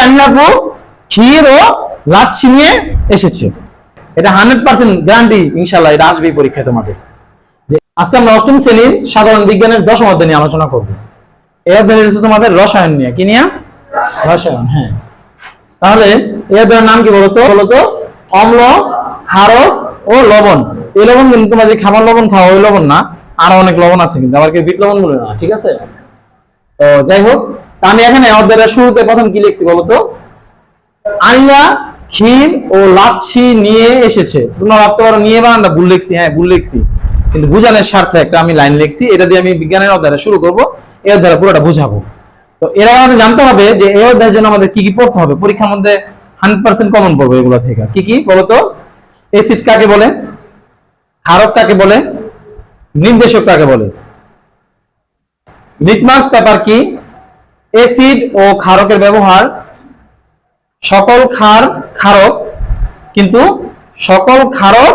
আনিলাপু ক্ষীর ও লাচ্ছি নিয়ে এসেছে। এটা 100% গ্যারান্টি, ইনশাআল্লাহ এটা আসবেই পরীক্ষায় তোমাদের। যে আজকে আমরা অষ্টম শ্রেণীর সাধারণ বিজ্ঞানের 10ম অধ্যায় নিয়ে আলোচনা করব। এই অধ্যায়ে রয়েছে তোমাদের রসায়ন নিয়ে। কি নিয়ে? রসায়ন। হ্যাঁ, তাহলে এই অধ্যায়ের নাম কি বলতো? অম্ল, ক্ষারক ও লবণ। এই লবণ কিন্তু তোমরা যে খাবার লবণ খাও ওই লবণ না, আরো অনেক লবণ আছে, কিন্তু আবার কেউ বিট লবণ বলে না, ঠিক আছে? তো যাই হোক, আমি এখানে অধ্যায়ের শুরুতে প্রথম কি লিখছি বলতো? আনিলা ক্ষীর ও লাচ্ছি নিয়ে এসেছে। তোমরা ভাবতে পারো নিয়ে বানানটা ভুল লিখছি। হ্যাঁ, ভুল লিখছি, কিন্তু বুঝানোর স্বার্থে একটা আমি লাইন লিখছি। এটা দিয়ে আমি বিজ্ঞানের অধ্যায় শুরু করব, এই অধ্যায় পুরোটা বুঝাবো। তো এরা আমাদের জানতে হবে যে এই অধ্যায়ের জন্য আমাদের কি কি পড়তে হবে। পরীক্ষার মধ্যে 100% কমন পড়বে এগুলো থেকে। কি কি বলতো? অ্যাসিড কাকে বলে, ক্ষারক কাকে বলে, নির্দেশক কাকে বলে, লিটমাস পেপার কি, অ্যাসিড ও ক্ষারকের ব্যবহার, সকল ক্ষার ক্ষারক কিন্তু সকল ক্ষারক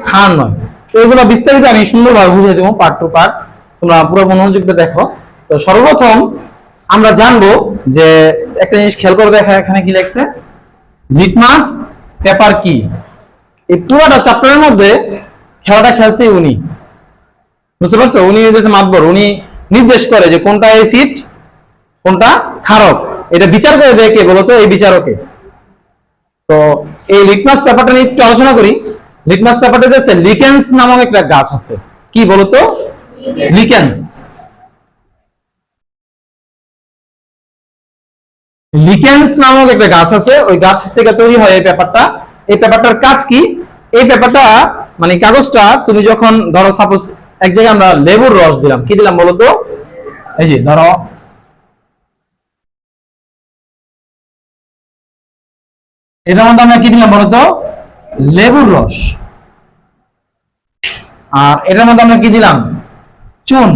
ক্ষার নয়। তো এগুলো বিস্তারিত আমি সুন্দরভাবে বুঝিয়ে দেবো পার্ট টু পার্ট, তোমরা পুরো মনোযোগ দিয়ে দেখো। তো সর্বপ্রথম আমরা জানবো যে একটা জিনিস খেয়াল করে দেখা, এখানে কি লেখছে? লিটমাস পেপার কি। এই পুরোটা চ্যাপ্টারের মধ্যে খেলাটা খেলছে উনি, বুঝতে পারছো? উনি হচ্ছে মাতবর, উনি নির্দেশ করে যে কোনটা অ্যাসিড কোনটা ক্ষারক। এটা বিচার করে দেয় কে বলতো? এই বিচারকে। তো এই লিটমাস পেপারটা নিয়ে একটু আলোচনা করি। লিটমাস পেপারটাতে আছে লিকেন্স নামক একটা গাছ আছে। কি বলতো? লিকেন্স। লিকেন্স নামক একটা গাছ আছে, ওই গাছ থেকে তৈরি হয় এই পেপারটা। এই পেপারটার কাজ কি? এই পেপারটা মানে কাগজটা তুমি যখন ধরো সাপোজ এক জায়গায় আমরা লেবুর রস দিলাম, কি দিলাম বলতো? এই যে ধরো এটার মধ্যে আমরা কি দিলাম বলতো? লেবুর রস। আর এটার মধ্যে আমরা কি দিলাম? চুন।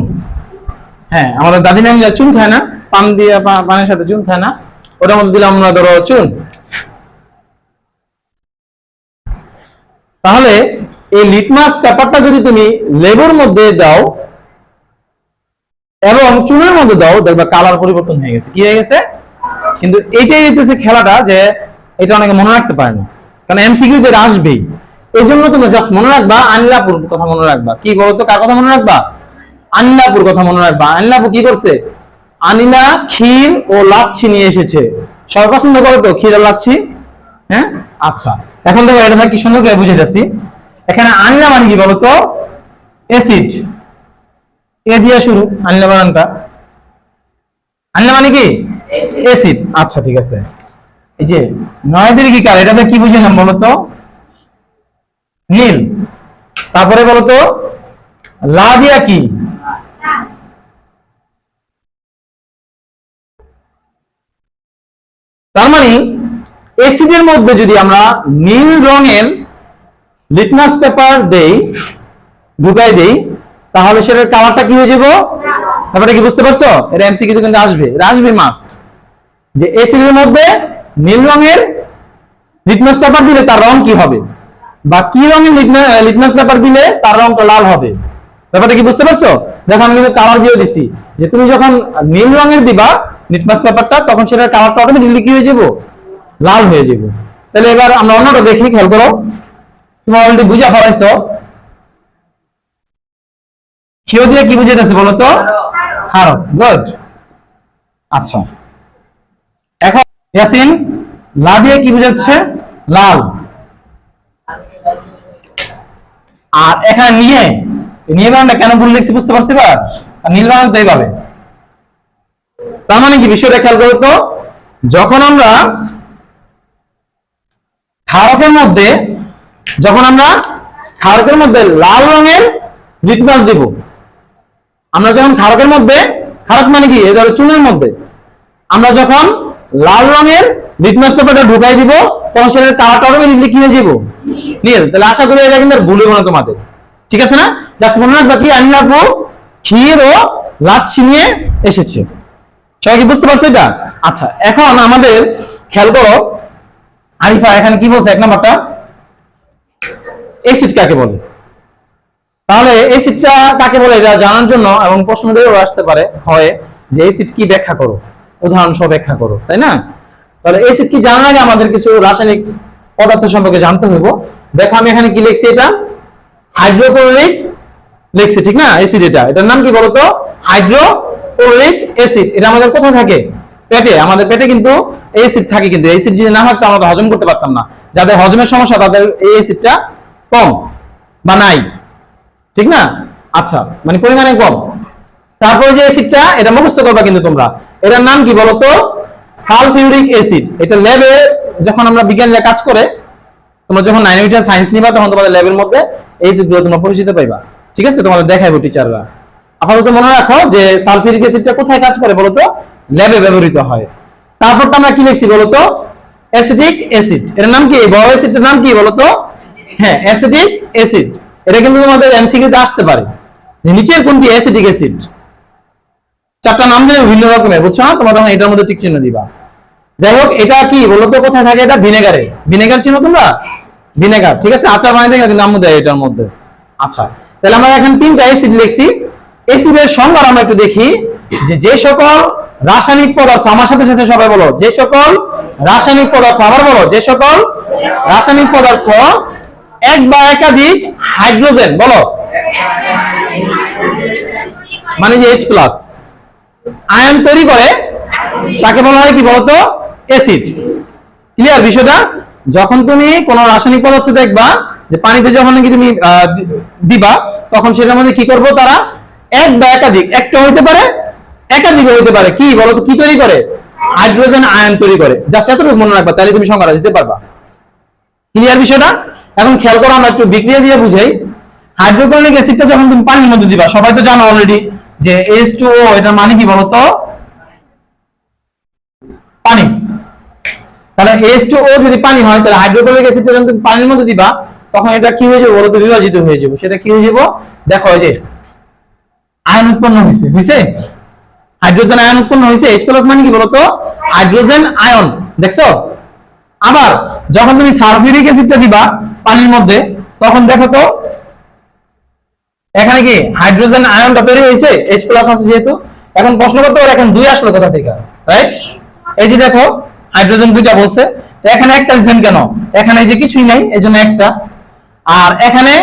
হ্যাঁ, আমাদের দাদিমা চুন খায় না, পান দিয়ে পানের সাথে চুন খায় না, ওটার মধ্যে দিলাম আমরা ধরো চুন। তাহলে এই লিটমাস পেপারটা যদি তুমি লেবুর মধ্যে দাও এবং চুনের মধ্যে দাও, দেখবা কালার পরিবর্তন হয়ে গেছে। কি হয়ে গেছে? কিন্তু এইটাই হচ্ছে খেলাটা, যে এটা অনেকে মনে রাখতে পারে না, কারণ এমসিকিউ তে আসবেই। এই জন্য তুমি জাস্ট মনে রাখবা আনিলাপুর কথা মনে রাখবা। কি বলতো? কার কথা মনে রাখবা? আনিলাপুর কথা মনে রাখবা। আনিলাপু কি করছে? আনিলা ক্ষীর ও লাচ্ছি নিয়ে এসেছে। সবাই পছন্দ করে তো ক্ষীর আর লাচ্ছি? হ্যাঁ, আচ্ছা। এখন দেখো এটা কি সুন্দর করে বুঝে যাচ্ছি। এখানে আনিলা মানে কি বলতো? অ্যাসিড। এ দিয়ে শুরু আনিলা বানানটা। আনিলা মানে কি? অ্যাসিড। আচ্ছা, ঠিক আছে। এই যে নয়াদের কি কার, এটাতে কি বুঝলাম বলতো? নীল। তারপরে বলতো লা দিয়া কি? তার মানে অ্যাসিডের মধ্যে যদি আমরা নীল রঙের লিটমাস পেপার দেই, ঢুকাই দেই, তাহলে সেটার কালারটা কি হয়ে যাবে? ব্যাপারটা কি বুঝতে পারছো? এটা এমসিকিউ কিন্তু আসবে, এটা আসবে মাস্ট। যে অ্যাসিডের মধ্যে নীল রঙের লিটমাস পেপার দিলে তার রং কি হবে, বা কি রঙের লিটমাস পেপার দিলে তার রংটা লাল হবে। ব্যাপারটা কি বুঝতে পারছো? দেখো আমি কিন্তু কালার দিয়ে দিছি, যে তুমি যখন নীল রঙের দিবা লিটমাস পেপারটা, তখন সেটার কালারটা অটোমেটিকলি কি হয়ে যাবে? লাল হয়ে যাবে। তাহলে এবার আমরা অন্যটা দেখি, খেয়াল করো। তুমি অলরেডি বুঝা ফেলাইছো। ক্ষীর দিয়ে কি বুঝাইতেছে বলতো? ক্ষারক। গুড। আচ্ছা, এখন ইয়াসিন লা দিয়ে কি বুঝাচ্ছে? লাল। আর এখানে নিয়ে নিয়ে বানানটা কেন ভুল লিখছি বুঝতে পারছি বা? আর নীল বানান তো এইভাবে। তার মানে কি বিষয়টা খেয়াল করো তো, যখন আমরা ক্ষারকের মধ্যে লাল রঙের লিটমাস দিব, আমরা যখন ক্ষারকের মধ্যে, ক্ষারক মানে কি? এই ধরো চুনের মধ্যে আমরা যখন লাল রঙের লিটমাস পেপারটা ঢুকাই দিব, তখন সেটার কালারটা অটোমেটিকলি কি হয়ে যাবে? নীল। তাহলে আশা করি এটা কিন্তু ভুল হবে না তোমাদের, ঠিক আছে না? জাস্ট মনে রাখবা কি আনিলাপু ক্ষীর ও লাচ্ছি নিয়ে এসেছে। সবাই কি বুঝতে পারছো এটা? আচ্ছা, এখন আমাদের খেয়াল করো আরিফা এখানে কি বলছে? এক নাম্বারটা অ্যাসিড কাকে বলে। তাহলে অ্যাসিডটা কাকে বলে এটা জানার জন্য, এবং প্রশ্ন দিয়েও আসতে পারে হয় যে অ্যাসিড কি ব্যাখ্যা করো, উদাহরণ সহ ব্যাখ্যা করো, তাই না? তাহলে অ্যাসিড কি জানার আগে আমাদের কিছু রাসায়নিক পদার্থ সম্পর্কে জানতে হবে। দেখো আমি এখানে কি লিখছি, এটা হাইড্রোক্লোরিক লিখছি, ঠিক না? অ্যাসিড, এটার নাম কি বলতো? Hydrochloric acid. এটা আমাদের কোথায় থাকে? পেটে। আমাদের পেটে কিন্তু অ্যাসিড থাকে, কিন্তু অ্যাসিড যদি না থাকতো আমরা হজম করতে পারতাম না। যাদের হজমের সমস্যা তাদের এই অ্যাসিডটা কম বা নাই, ঠিক না? আচ্ছা, মানে পরিমাণে কম। তারপরে যে অ্যাসিডটা, এটা মুখস্থ করবা কিন্তু তোমরা। এটার নাম কি বলতো? Sulphuric acid. এটা ল্যাবে যখন আমরা বিজ্ঞানীরা কাজ করে, তোমরা যখন 9 মিটার সায়েন্স নিবা তখন তোমাদের ল্যাবের মধ্যে এই অ্যাসিডগুলো তোমরা পরিচিত পাইবা, ঠিক আছে? তোমাদের দেখাইবো টিচাররা। আপাতত মনে রাখো যে সালফিউরিক অ্যাসিডটা কোথায় কাজ করে বলতো? ল্যাবে ব্যবহৃত হয়। তারপরটা আমরা কি লিখছি বলতো? Acetic acid. এর নাম কি? বড় অ্যাসিডের নাম কি বলতো? হ্যাঁ, অ্যাসিটিক অ্যাসিড। এটা কিন্তু তোমাদের এমসিকিউতে আসতে পারে যে নিচের কোনটি অ্যাসিটিক অ্যাসিড। চারটা নাম দেবে ভিন্ন রকমের, বুঝছো না? তোমরা তখন এটার মধ্যে টিক চিহ্ন দিবা। যাই হোক, এটা কি বলতো কোথায় থাকে? এটা ভিনেগারে। ভিনেগার চিনো তোমরা? ভিনেগার, ঠিক আছে? আচার বানাইতে কিন্তু নাম দেয় এটার মধ্যে। আচ্ছা, তাহলে আমরা এখন তিনটা অ্যাসিড লিখছি। অ্যাসিডের সংজ্ঞা আমরা একটু দেখি যে সকল রাসায়নিক পদার্থ, আমার সাথে সাথে সবাই বলো, যে সকল রাসায়নিক পদার্থ, আবার বলো, যে সকল রাসায়নিক পদার্থ এক বা একাধিক হাইড্রোজেন, বলো, মানে যে H+ আয়ন তৈরি করে তাকে বলা হয় কি বলতো? অ্যাসিড। ক্লিয়ার বিষয়টা? যখন তুমি কোন রাসায়নিক পদার্থ দেখবা যে পানিতে যখন নাকি তুমি দিবা, তখন সেটার মধ্যে কি করবো তারা? এক বা একাধিক, একটা হইতে পারে একাধিক হইতে পারে, কি বলতো? কি তৈরি করে? হাইড্রোজেন আয়ন তৈরি করে। জাস্ট এতটুকু মনে রাখবা, তাহলে তুমি সংজ্ঞাটা দিতে পারবা। ক্লিয়ার বিষয়টা? এখন খেয়াল করো, আমরা একটু বিক্রিয়া দিয়ে বুঝাই। হাইড্রোক্লোরিক অ্যাসিডটা যখন তুমি পানির মধ্যে দিবা, সবাই তো জানো অলরেডি যে H2O, এটার মানে কি বলতো? পানি। তাহলে H2O যদি পানি হয়, তাহলে হাইড্রোক্লোরিক অ্যাসিডটা যখন তুমি পানির মধ্যে দিবা, তখন এটা কি হয়ে যাবে বলতো? বিভাজিত হয়ে যাবে। সেটা কি হয়ে যাবে? দেখো, এই যে আয়ন উৎপন্ন হয়েছে, হাইড্রোজেন আয়ন উৎপন্ন হয়েছে। H+ মানে কি বলতো? হাইড্রোজেন আয়ন, দেখছো? আবার যখন তুমি সালফিউরিক অ্যাসিডটা দিবা পানির মধ্যে, তখন দেখো তো এখানে কি হাইড্রোজেন আয়নটা তৈরি হয়েছে, H+ আছে যেহেতু। এখন প্রশ্ন করতে পারো, এখন 2 আসলো কোথা থেকে? রাইট? এই যে দেখো হাইড্রোজেন 2টা বলছে, তো এখানে একটা দিবেন কেন? এখানে এই যে কিছুই নাই, এজন্য একটা। আর এখানে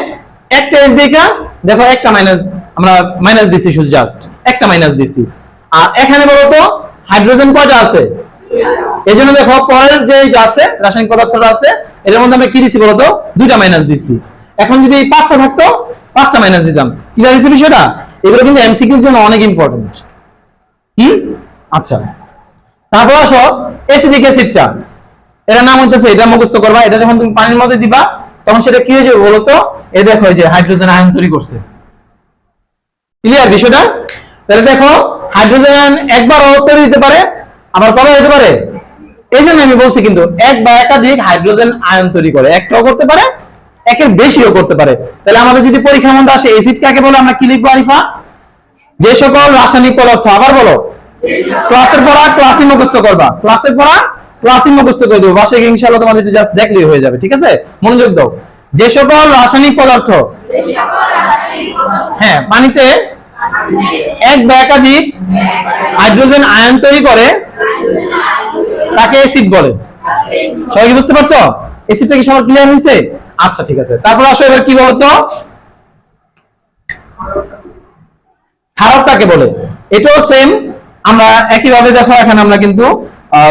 একটা H দেখা, দেখো একটা মাইনাস, আমরা মাইনাস দিছি, শুধু জাস্ট একটা মাইনাস দিছি। আর এখানে বলো তো হাইড্রোজেন কয়টা আছে? এজন্য দেখো পরের যে আছে রাসায়নিক পদার্থটা আছে, এর মধ্যে আমরা কি দিছি বলতো? 2টা মাইনাস দিছি। এখন যদি 5টা থাকতো, 5টা মাইনাস দিতাম। কি জানিস বিষয়টা? এগুলো কিন্তু এমসিকিউর জন্য অনেক ইম্পর্টেন্ট। কি? আচ্ছা, তারপর আসো অ্যাসিডিক অ্যাসিডটা। এর নাম হচ্ছে, এটা মুখস্থ করবা। এটা যখন তুমি পানির মধ্যে দিবা, তখন সেটা কি হয়ে যাবে বলতো? এই দেখো, এই যে হাইড্রোজেন আয়ন তৈরি করছে। ক্লিয়ার বিষয়টা? তাহলে দেখো হাইড্রোজেন একবারও তৈরি হতে পারে, আবার কবে হতে পারে? এই জন্য আমি বলছি কিন্তু এক বা একাধিক হাইড্রোজেন আয়ন তৈরি করে, একটাও করতে পারে, একের বেশিও করতে পারে। তাহলে আমাদের যদি পরীক্ষার মধ্যে আসে অ্যাসিড কাকে বলে, আমরা কি লিখবো আরিফা? যে সকল রাসায়নিক পদার্থ, আবার বলো, ক্লাসের পড়া ক্লাসই মুখস্থ করবা, ক্লাসের পড়া ক্লাসই মুখস্থ করে দেবো। বাসায় ইনশাআল্লাহ তোমাদের জাস্ট দেখলেই হয়ে যাবে, ঠিক আছে? মনোযোগ দাও। যে সকল রাসায়নিক পদার্থ, হ্যাঁ, পানিতে এক বা একাধিক হাইড্রোজেন আয়ন তৈরি করে তাকে অ্যাসিড বলে। সবাই কি বুঝতে পারছো? অ্যাসিডটা কি সবার ক্লিয়ার হয়েছে? আচ্ছা, ঠিক আছে। তারপর আসো এবার কি বলতো? ক্ষারক কাকে বলে? এটাও সেম, আমরা একই ভাবে দেখো এখানে আমরা কিন্তু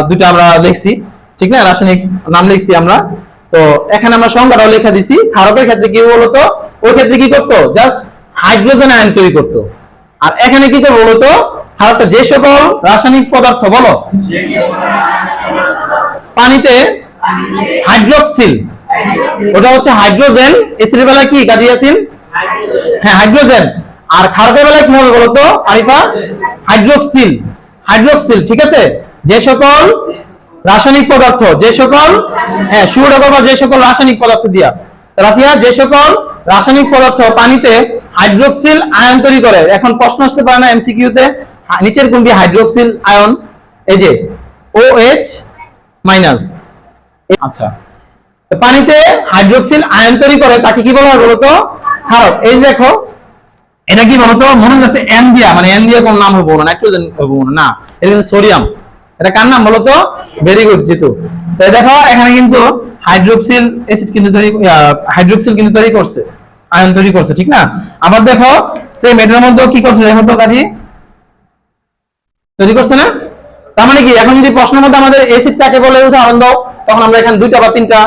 দুটো আমরা লিখছি, ঠিক না? রাসায়নিক নাম লিখছি আমরা। তো এখানে আমরা সংজ্ঞাটাও লেখা দিছি। ক্ষারকের ক্ষেত্রে কি বলতো? ওই ক্ষেত্রে কি করতো? জাস্ট হাইড্রোজেন আয়ন তৈরি করতো। আর এখানে কি করবো বলতো? ক্ষারকটা যে সকল রাসায়নিক পদার্থ, বলো, পানিতে হাইড্রোক্সিল, ওটা হচ্ছে হাইড্রোজেন। অ্যাসিডের বেলায় কি কাজী আসিন? হ্যাঁ, হাইড্রোজেন। আর ক্ষারকের বেলায় কি হবে বলতো আরিফা? হাইড্রোক্সিল। হাইড্রোক্সিল, ঠিক আছে? যে সকল রাসায়নিক পদার্থ, যে সকল, হ্যাঁ, শুরুটা করবা যে সকল রাসায়নিক পদার্থ দিয়া, রাফিয়া, যে সকল রাসায়নিক পদার্থ পানিতে হাইড্রোক্সিল আয়ন তৈরি করে। এখন প্রশ্ন আসতে পারে না এমসিকিউ তে, নিচের কোনটি হাইড্রোক্সিল আয়ন? এই যে OH-। আচ্ছা, পানিতে হাইড্রোক্সিল আয়ন তৈরি করে তাকে কি বলা হয় বলতো? ক্ষারক। এই দেখো এটা কি বলতো? মনে হচ্ছে এন দিয়া, মানে এন দিয়া কোন নাম হবো না, নাইট্রোজেন হবো না, এটা কিন্তু সোডিয়াম। এটা কার নাম বলো তো? Very good Jitu. তো দেখো এখানে কিন্তু হাইড্রোক্সিল অ্যাসিড কিন্তু হাইড্রোক্সিল কিন্তু তৈরি করছে, আয়ন তৈরি করছে, ঠিক না? আবার দেখো সেম এটার মধ্যে কি করছে দেখো তো কাজী, তৈরি করছে না? তার মানে কি এখন যদি প্রশ্নের মধ্যে আমাদের অ্যাসিড কাকে বলে উদাহরণ দাও, তখন আমরা এখানে দুইটা বা তিনটা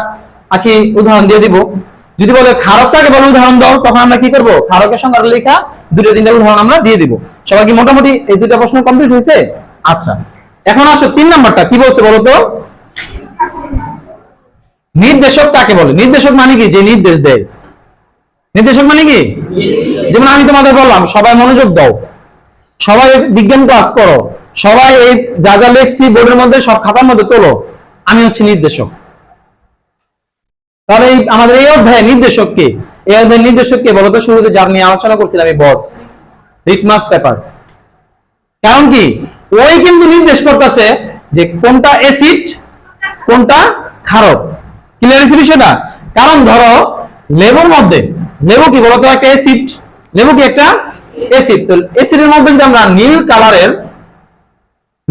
আকি উদাহরণ দিয়ে দিব। যদি বলে ক্ষারক কাকে বলে উদাহরণ দাও, তখন আমরা কি করব? ক্ষারকের সংজ্ঞা লেখা দুটো তিনটা উদাহরণ আমরা দিয়ে দিব। সবাই কি মোটামুটি এই দুটো প্রশ্ন কমপ্লিট হয়েছে? আচ্ছা, এখন আসো 3 নাম্বারটা কি বলছে বলো তো? নির্দেশক কাকে বলে? নির্দেশক মানে কি? যে নির্দেশ দেয়। নির্দেশক মানে কি? যেমন আমি তোমাদের বললাম সবাই মনোযোগ দাও, সবাই বিজ্ঞান ক্লাস করো, সবাই এই যা যা লেখছি বোর্ডের মধ্যে সব খাতার মধ্যে তোলো, আমি হচ্ছে নির্দেশক। তাহলে আমাদের এই অধ্যায়ে নির্দেশক কে? এই অধ্যায়ের নির্দেশক কে বলতো? শুরুতে যার নিয়ে আলোচনা করছিলাম, এই বস লিটমাস পেপার। কারণ কি ওই কিন্তু নির্দেশ করতেছে যে কোনটা অ্যাসিড কোনটা ক্ষারক। ক্লিয়ার হয়েছে বিষয়টা? কারণ ধরো লেবুর মধ্যে, লেবু কি বলতো? একটা অ্যাসিড। লেবু কি একটা অ্যাসিড। তো অ্যাসিডের মধ্যে যদি আমরা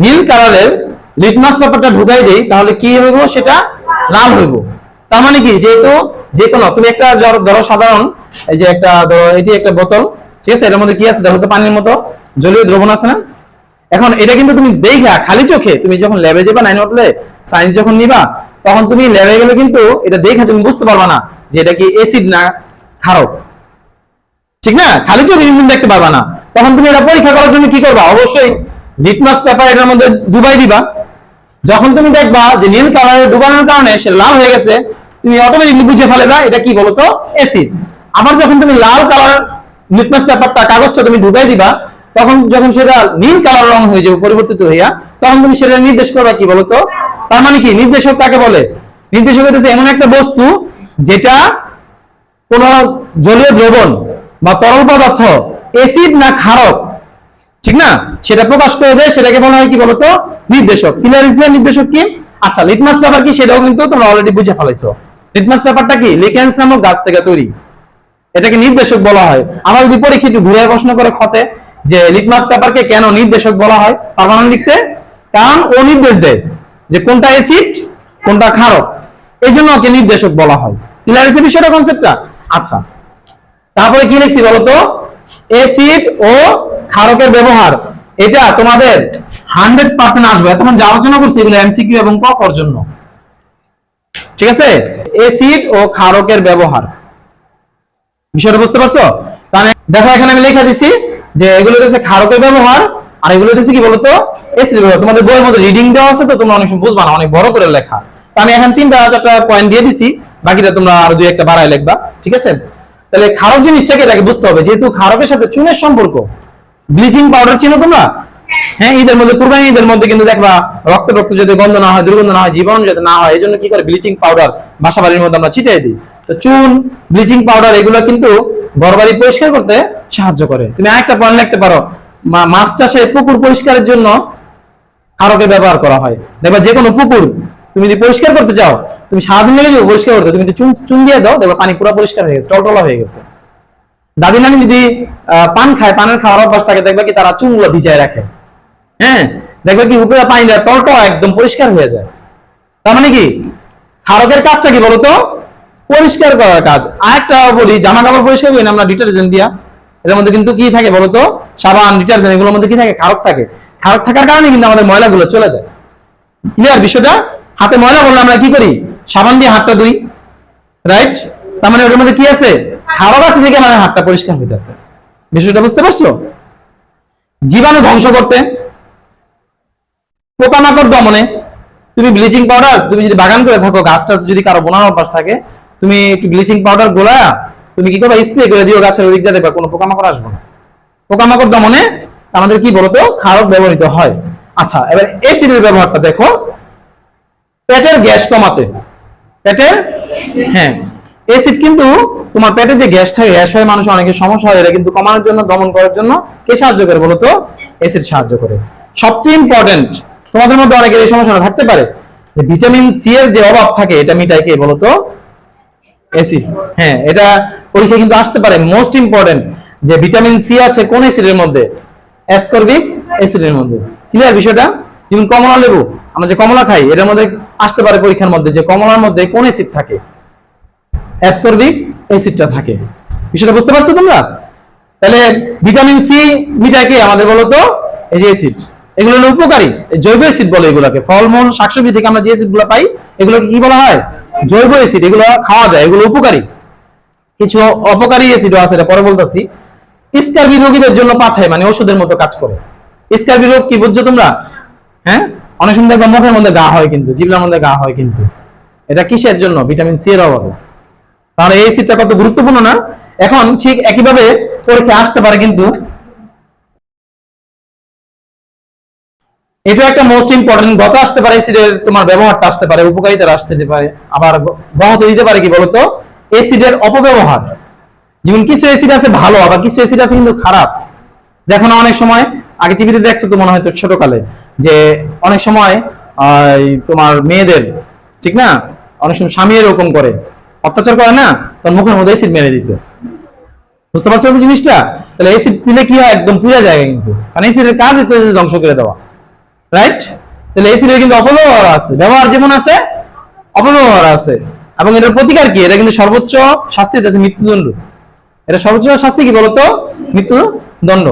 নীল কালারের লিটমাস পেপারটা ঢুকাই দেই, তাহলে কি হইব? সেটা লাল হইব। তার মানে কি যেহেতু যে কোনো তুমি একটা ধরো সাধারণ এই যে একটা ধরো এটি একটা বোতল, ঠিক আছে, এর মধ্যে কি আছে দেখো তো? পানির মতো জলীয় দ্রবণ আছে না? এখন এটা কিন্তু তুমি দেখা খালি চোখে তুমি যখন ল্যাবে যাবা, 9 উঠলে সায়েন্স যখন নিবা, তখন তুমি ল্যাবে গেলে কিন্তু এটা দেখে তুমি বুঝতে পারবা না যে এটা কি অ্যাসিড না ক্ষারক, ঠিক না? খালি চোখে কিন্তু দেখতে পারবা না। তখন তুমি এটা পরীক্ষা করার জন্য কি করবা? অবশ্যই লিটমাস পেপার এটার মধ্যে ডুবাই দিবা। যখন তুমি দেখবা যে নীল কালারে ডুবানোর কারণে সে লাল হয়ে গেছে, তুমি অটোমেটিকলি বুঝে ফেলবা এটা কি বলতো? অ্যাসিড। আবার যখন তুমি লাল কালার লিটমাস পেপারটা কাগজটা তুমি ঢুকাই দিবা, তখন যখন সেটা নীল কালার রং হয়ে যাবে পরিবর্তিত হইয়া, তখন তুমি সেটা নির্দেশ করবা কি বলতো? তার মানে কি নির্দেশক কাকে বলে? নির্দেশক হচ্ছে এমন একটা বস্তু যেটা কোন জলীয় দ্রবণ বা তরল পদার্থ অ্যাসিড না ক্ষারক, ঠিক না, সেটা প্রকাশ করে দেয়, সেটাকে বলা হয় কি বলতো? নির্দেশক। ক্লিয়ার হয়েছে নির্দেশক কি? আচ্ছা, লিটমাস পেপার কি সেটাও কিন্তু তোমরা অলরেডি বুঝে ফেলাইছো। লিটমাস পেপারটা কি? লিকেন্স নামক গাছ থেকে তৈরি, এটাকে নির্দেশক বলা হয়। আবার যদি পরীক্ষা একটু ঘুরে প্রশ্ন করে খতে যে লিটমাস পেপারকে কেন নির্দেশক বলা হয়, পারবা না লিখতে? কারণ ও নির্দেশ দেয় যে কোনটা অ্যাসিড কোনটা ক্ষারক, এই জন্য ওকে নির্দেশক বলা হয়। ক্লিয়ার হয়েছে বিষয়টা, কনসেপ্টটা? আচ্ছা, তারপরে কি লিখছি বলতো? অ্যাসিড ও ক্ষারকের ব্যবহার, এটা তোমাদের 100% আসবে। তখন যা আলোচনা করছি এগুলো এমসিকিউ এবং ক কর জন্য, ঠিক আছে? অ্যাসিড ও ক্ষারকের ব্যবহার, বিষয়টা বুঝতে পারছো? তাহলে দেখো এখানে আমি লেখা দিছি যে এগুলো হচ্ছে ক্ষারকের ব্যবহার, আর এগুলো হচ্ছে কি বলতো? অ্যাসিডের ব্যবহার। তোমাদের বইয়ের মধ্যে রিডিং দেওয়া আছে, তো তোমরা অনেক সময় বুঝবা না, অনেক বড় করে লেখা। তো আমি এখন 3-4টা পয়েন্ট দিয়ে দিছি, বাকিটা তোমরা আরো 2-1টা বাড়ায় লিখবা, ঠিক আছে? তাহলে ক্ষারক জিনিসটাকে এটাকে বুঝতে হবে, যেহেতু ক্ষারকের সাথে চুনের সম্পর্ক। ব্লিচিং পাউডার চিনো তোমরা? হ্যাঁ, ঈদের মধ্যে, কুরবানি ঈদের মধ্যে কিন্তু দেখবা রক্ত যাতে গন্ধ না হয়, দুর্গন্ধ না হয়, জীবাণু যাতে না হয়, এই জন্য কি করে ব্লিচিং পাউডার বাসা বাড়ির মধ্যে আমরা ছিটিয়ে দিই। তো চুন, ব্লিচিং পাউডার এগুলো কিন্তু ঘরবাড়ি পরিষ্কার করতে সাহায্য করে। তুমি আরেকটা পয়েন্ট লিখতে পারো, মাছ চাষে পুকুর পরিষ্কারের জন্য ক্ষারকের ব্যবহার করা হয়। দেখবা যে কোনো পুকুর তুমি যদি পরিষ্কার করতে চাও, তুমি সারাদিন লেগে যাবে পরিষ্কার করতে, তুমি চুন দিয়ে দাও, দেখবা পানি পুরো পরিষ্কার হয়ে গেছে, টলটলা হয়ে গেছে। দাদি নানি যদি পান খায়, পানের খাওয়ার অভ্যাস থাকে, দেখবা কি তারা চুনগুলো ভিজায় রাখে। হ্যাঁ, দেখবা কি উপরে পানিটা টলটলা একদম পরিষ্কার হয়ে যায়। তার মানে কি ক্ষারকের কাজটা কি বলতো? পরিষ্কার করার কাজ। আরেকটা বলি, জামা কাপড় পরিষ্কার করি না আমরা ডিটারজেন্ট দিয়া, এর মধ্যে কিন্তু কি থাকে বলতো? সাবান, ডিটারজেন্ট, এগুলোর মধ্যে কি থাকে? ক্ষারক থাকে। ক্ষারক থাকার কারণে কিন্তু আমাদের ময়লাগুলো চলে যায়। ক্লিয়ার বিষয়টা? হাতে ময়লা বললে আমরা কি করি? সাবান দিয়ে হাতটা ধুই, রাইট? তার মানে ওটার মধ্যে কি আছে? ক্ষারক আছে, থেকে মানে হাতটা পরিষ্কার হইতেছে। বিষয়টা বুঝতে পারছো? জীবাণু ধ্বংস করতে, পোকামাকড় দমনে, তুমি ব্লিচিং পাউডার, তুমি যদি বাগান করে থাকো, গাছ টাছ যদি কারো বোনার অভ্যাস থাকে, তুমি একটু ব্লিচিং পাউডার গোলা তুমি কি করবা? স্প্রে করে দিও গাছের ওই দিকটা, দেখবা কোনো পোকামাকড় আসবে না। পোকামাকড় দমনে আমাদের কি বলতো? ক্ষারক ব্যবহৃত হয়। আচ্ছা, এবার অ্যাসিডের ব্যবহারটা দেখো, পেটের গ্যাস কমাতে। পেটের, হ্যাঁ, অ্যাসিড কিন্তু তোমার পেটে যে গ্যাস থাকে, গ্যাস হয় মানুষের অনেকের সমস্যা হয়, এটা কিন্তু কমানোর জন্য, দমন করার জন্য কে সাহায্য করে বলতো? অ্যাসিড সাহায্য করে। সবচেয়ে ইম্পর্টেন্ট, তোমাদের মধ্যে অনেকের এই সমস্যাটা থাকতে পারে যে ভিটামিন সি এর যে অভাব থাকে, এটা মিটায় কে বলতো? অ্যাসিড। হ্যাঁ, এটা পরীক্ষা কিন্তু আসতে পারে। মোস্ট ইম্পর্টেন্ট যে ভিটামিন সি আছে কোন অ্যাসিডের মধ্যে? অ্যাসকর্বিক অ্যাসিডের মধ্যে। ক্লিয়ার বিষয়টা? যেমন কমলা লেবু, আমরা যে কমলা খাই এটার মধ্যে আসতে পারে পরীক্ষার মধ্যে যে কমলার মধ্যে কোন অ্যাসিড থাকে, অ্যাসকর্বিক অ্যাসিডটা থাকে। বিষয়টা বুঝতে পারছো তোমরা? তাহলে ভিটামিন সি মিটাকে আমাদের বলো তো এই যে অ্যাসিড, এগুলো হলো উপকারী, জৈব অ্যাসিড বলে এগুলোকে। ফলমূল শাকসবজি থেকে আমরা যে অ্যাসিডগুলো পাই এগুলোকে কি বলা হয়? জৈব অ্যাসিড। এগুলো খাওয়া যায়, এগুলো উপকারী। কিছু অপকারী অ্যাসিডও আছে, এটা পরে বলতেছি। স্কারবি রোগীদের জন্য পাঠায়, মানে ওষুধের মতো কাজ করে। স্কারবি রোগ কি বুঝছো তোমরা? হ্যাঁ, অনেক সময় দেখবা মুখের মধ্যে ঘা হয়, কিন্তু জিহ্বার মধ্যে ঘা হয়, কিন্তু এটা কিসের জন্য? ভিটামিন সি এর অভাবে। তাহলে এই অ্যাসিডটা কত গুরুত্বপূর্ণ না? এখন ঠিক একইভাবে পরীক্ষা আসতে পারে, কিন্তু এটা একটা মোস্ট ইম্পর্টেন্ট গত আসতে পারে, অ্যাসিডের তোমার ব্যবহারটা আসতে পারে, উপকারিতা আসতে পারে, আবার গত দিতে পারে কি বলতো অ্যাসিডের অপব্যবহার। যেমন কিছু অ্যাসিড আছে ভালো, আবার কিছু অ্যাসিড আছে কিন্তু খারাপ। দেখো না অনেক সময়, আগে টিভিতে দেখছো তো মনে হয় তো ছোটকালে, যে অনেক সময় তোমার মেয়েদের, ঠিক না, অনেক সময় স্বামী এরকম করে অত্যাচার করে না, তার মুখের মধ্যে অ্যাসিড মেরে দিত। বুঝতে পারছো জিনিসটা? তাহলে অ্যাসিড দিলে কি হয়? একদম পুড়ে যায় কিন্তু, কারণ অ্যাসিডের কাজ হচ্ছে ধ্বংস করে দেওয়া, রাইট? তাহলে অ্যাসিডের কিন্তু অপব্যবহার আছে, ব্যবহার যেমন আছে অপব্যবহার আছে। এবং এটার প্রতিকার কি? এটা কিন্তু সর্বোচ্চ শাস্তি আছে মৃত্যুদণ্ড। এটা সর্বোচ্চ শাস্তি কি বলতো? মৃত্যুদণ্ড।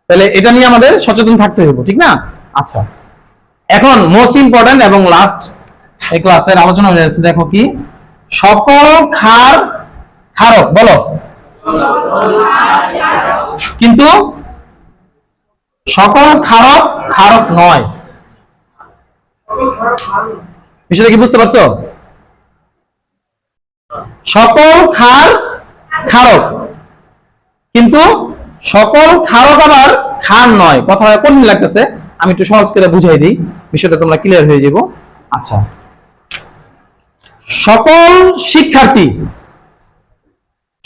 তাহলে এটা নিয়ে আমাদের সচেতন থাকতে হবে, ঠিক না? আচ্ছা, এখন মোস্ট ইম্পর্টেন্ট এবং লাস্ট এই ক্লাসের আলোচনা হয়ে যাচ্ছে, দেখো কি সকল ক্ষার ক্ষারক, বলো, কিন্তু সকল ক্ষারক ক্ষারক নয়। বিষয়টা কি বুঝতে পারছো? সকল ক্ষার ক্ষারক, কিন্তু সকল ক্ষারক আবার ক্ষার নয়। কথা কঠিন লাগতেছে, আমি একটু সহজ করে বুঝাই দিই, বিষয়টা তোমরা ক্লিয়ার হয়ে যাবো। আচ্ছা, সকল শিক্ষার্থী,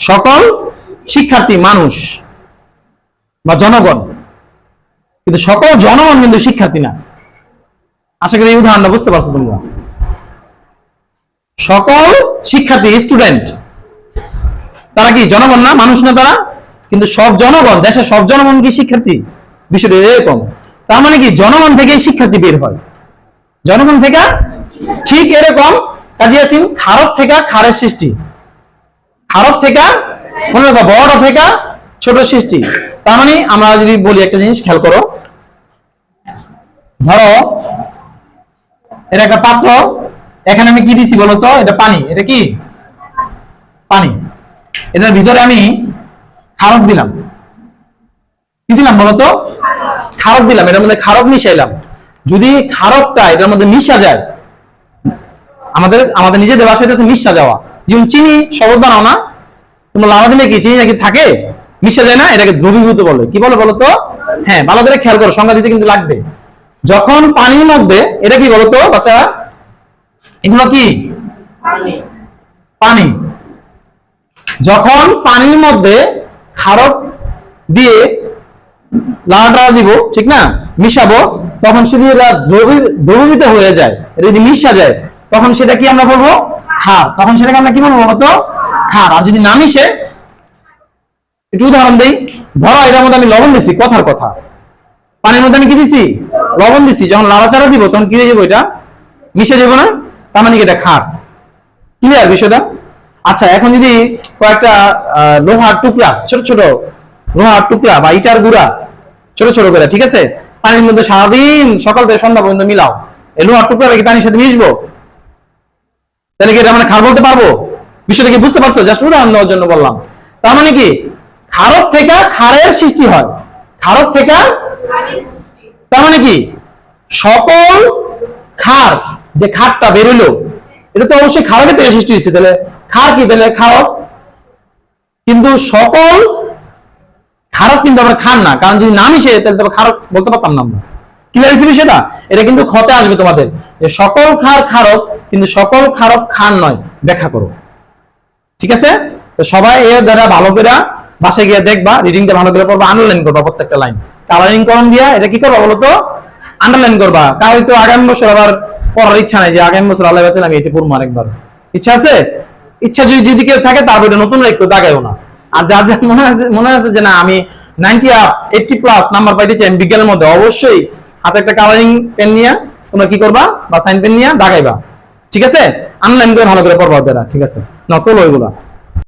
সকল শিক্ষার্থী মানুষ বা জনগণ, কিন্তু সকল জনগণ কিন্তু শিক্ষার্থী না। আশা করি এই উদাহরণটা বুঝতে পারছো তোমরা। সকল শিক্ষার্থী স্টুডেন্ট তারা কি জনগণ না, মানুষ না তারা? কিন্তু সব জনগণ, দেশের সব জনগণ কি শিক্ষার্থী? বিষয়টা এরকম। তার মানে কি জনগণ থেকে শিক্ষার্থী বের হয়, জনগণ থেকে। ঠিক এরকম কাজী ইয়াসিন, ক্ষারক থেকে ক্ষারের সৃষ্টি, ক্ষারক থেকে মনে রাখো বড় থেকে ছোট সৃষ্টি। তার মানে আমরা যদি বলি একটা জিনিস খেয়াল করো, ধরো এটা একটা পাত্র, এখানে আমি কি দিছি বলতো? এটা পানি। এটা কি পানি? এটার ভিতরে আমি ক্ষারক দিলাম। কি দিলাম বলতো? ক্ষারক দিলাম, এটার মধ্যে ক্ষারক মিশাইলাম। যদি ক্ষারকটা এটার মধ্যে মিশা যায়, আমাদের নিজেদের ভাষায় আছে মিশা যাওয়া। যেমন চিনি শরবত বানাও না, তোমরা লাভা দিলে কি চিনি নাকি থাকে? মিশা যায় না, এটাকে দ্রবীভূত বলে। কি বলে বলতো? হ্যাঁ, ভালো করে খেয়াল করো, সংজ্ঞা দিতে কিন্তু লাগবে। যখন পানির মধ্যে, এটা কি বলতো বাচ্চারা? এগুলো কি পানি। যখন পানির মধ্যে ক্ষারক দিয়ে লাড়া দিব, ঠিক না, মিশাবো, তখন শুধু এটা দ্রবীভূত হয়ে যায়। এটা যদি মিশা যায় তখন সেটা কি আমরা বলবো? ক্ষার। তখন সেটাকে আমরা কি বলবো বলতো? ক্ষার। আর যদি না মিশে, একটু উদাহরণ দেই, ধরো এটার মধ্যে আমি লবণ দিছি, কথার কথা, পানির মধ্যে আমি কি দিছি? লবণ দিছি। যখন লাড়াচাড়া দিব তখন কি হয়ে যাবো? এটা মিশে যাবো না? তার মানে কি এটা ক্ষার। ক্লিয়ার বিষয়টা? আচ্ছা, এখন যদি কয়েকটা লোহার টুকরা, ছোট ছোট লোহার টুকরা বা ইটার গুঁড়া ছোট ছোট করে, ঠিক আছে, পানির মধ্যে সারাদিন সকাল থেকে সন্ধ্যা পর্যন্ত মিলাও, এই লোহার টুকরা কি পানির সাথে মিশবো? তাহলে কি এটা মানে ক্ষার বলতে পারবো? বিষয়টা কি বুঝতে পারছো? জাস্ট উদাহরণ দেওয়ার জন্য বললাম। তার মানে কি ক্ষারক থেকে ক্ষারের সৃষ্টি হয়, ক্ষারক থেকে। তার মানে কি সকল ক্ষার, যে ক্ষারটা বেরোলো এটা তো অবশ্যই ক্ষারকের থেকে সৃষ্টি হয়েছে। তাহলে ক্ষার কি? তাহলে ক্ষারক। কিন্তু সকল ক্ষারক কিন্তু আমরা ক্ষার না, কারণ যদি না মিশে তাহলে তো ক্ষারক বলতে পারতাম না আমরা। ক্লিয়ার হয়েছে বিষয়টা? এটা কিন্তু ক্ষতে আসবে তোমাদের, যে সকল ক্ষার ক্ষারক কিন্তু সকল ক্ষারক ক্ষার নয়। ব্যাখ্যা করো, ঠিক আছে? তো সবাই এর দ্বারা ভালো করে বাসায় গিয়ে দেখবা, রিডিংটা ভালো করে পড়বা, আন্ডারলাইন করবা প্রত্যেকটা লাইন, কালারিং করন দিয়া এটা কি করবা বলতো? আন্ডারলাইন করবা। কারণ তো আগামী বছর আবার পড়ার ইচ্ছা নাই, যে আগামী বছর আল্লাহ বাঁচালে আমি এটা পড়বো আরেকবার। ইচ্ছা আছে? ইচ্ছা যদি কেউ থাকে তারপর এটা নতুন একটু দাগাইও না। আর যার যার মনে আছে যে না আমি 90 80+ নাম্বার পাইতে চাই বিজ্ঞানের মধ্যে, অবশ্যই হাতে একটা কালারিং পেন নিয়ে তোমরা কি করবা, বা সাইন পেন নিয়ে দাগাইবা। ঠিক আছে, অনলাইন করে ভালো করে পড়বা ওদের। ঠিক আছে, না তোলো ওইগুলা।